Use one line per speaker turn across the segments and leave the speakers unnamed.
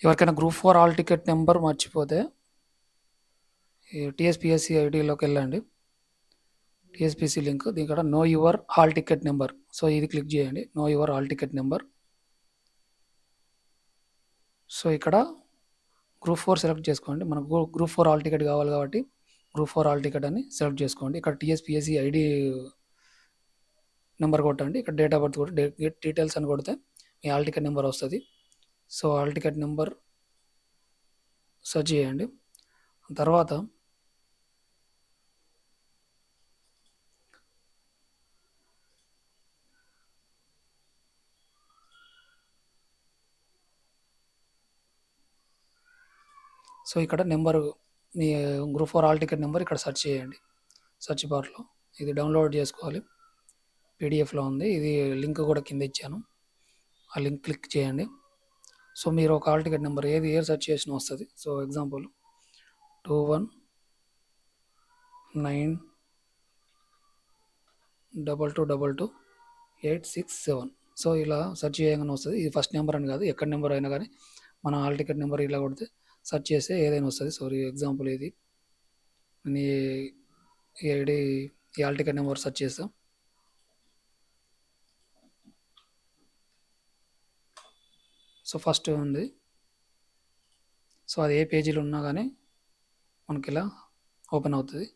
ఎవరికైనా group 4 hall ticket number మర్చిపోతే ఈ టీఎస్పీఎస్సీ ఐడిలోకి వెళ్ళండి. టీఎస్పీఎస్సీ లింక్ ఇక్కడ know your hall ticket number. So ఇది క్లిక్ చేయండి, know your hall ticket number. So ఇక్కడ గ్రూప్ 4 సెలెక్ట్ చేసుకోండి. మనకు గ్రూప్ 4 హాల్ టికెట్ కావాలి కాబట్టి గ్రూప్ 4 హాల్ టికెట్ అని సెలెక్ట్ చేసుకోండి. ఇక్కడ టీఎస్పీఎస్సీ ఐడి నెంబర్ కొట్టండి. ఇక్కడ డేట్ ఆఫ్ బర్త్ కొట్టి గెట్ డీటెయిల్స్ అని కొడితే మీ హాల్ టికెట్ నెంబర్ వస్తుంది. So hall ticket number search చేయండి. తర్వాత సో ఇక్కడ నెంబరు మీ గ్రూప్ 4 హాల్ టికెట్ నెంబర్ ఇక్కడ సెర్చ్ చేయండి. సెర్చ్ బార్లో ఇది డౌన్లోడ్ చేసుకోవాలి, పీడిఎఫ్లో ఉంది. ఇది లింక్ కూడా కింద ఇచ్చాను, ఆ లింక్ క్లిక్ చేయండి. సో మీరు ఒక హాల్ టికెట్ నెంబర్ ఏది సెర్చ్ చేసినా వస్తుంది. So example 2192222867. సో ఇలా సెర్చ్ చేయగానే వస్తుంది. ఇది ఫస్ట్ నెంబర్ అని కాదు, ఎక్కడ నెంబర్ అయినా కానీ మన హాల్ టికెట్ నెంబర్ ఇలా కొడితే సెర్చ్ చేస్తే ఏదైనా వస్తుంది. సో ఎగ్జాంపుల్ ఇది నేను ఈ ఐడి ఈ హాల్ టికెట్ నెంబర్ సెర్చ్ చేస్తాం. సో ఫస్ట్ ఉంది. సో అది ఏ పేజీలో ఉన్నా కానీ మనకి ఇలా ఓపెన్ అవుతుంది.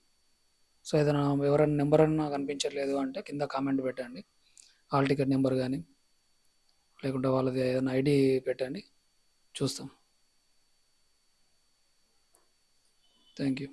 సో ఏదైనా ఎవరైనా నెంబర్ అన్నా కనిపించట్లేదు అంటే కింద కామెంట్ పెట్టండి, హాల్ టికెట్ నెంబర్ కానీ లేకుంటే వాళ్ళది ఏదైనా ఐడి పెట్టండి, చూస్తాం. Thank you.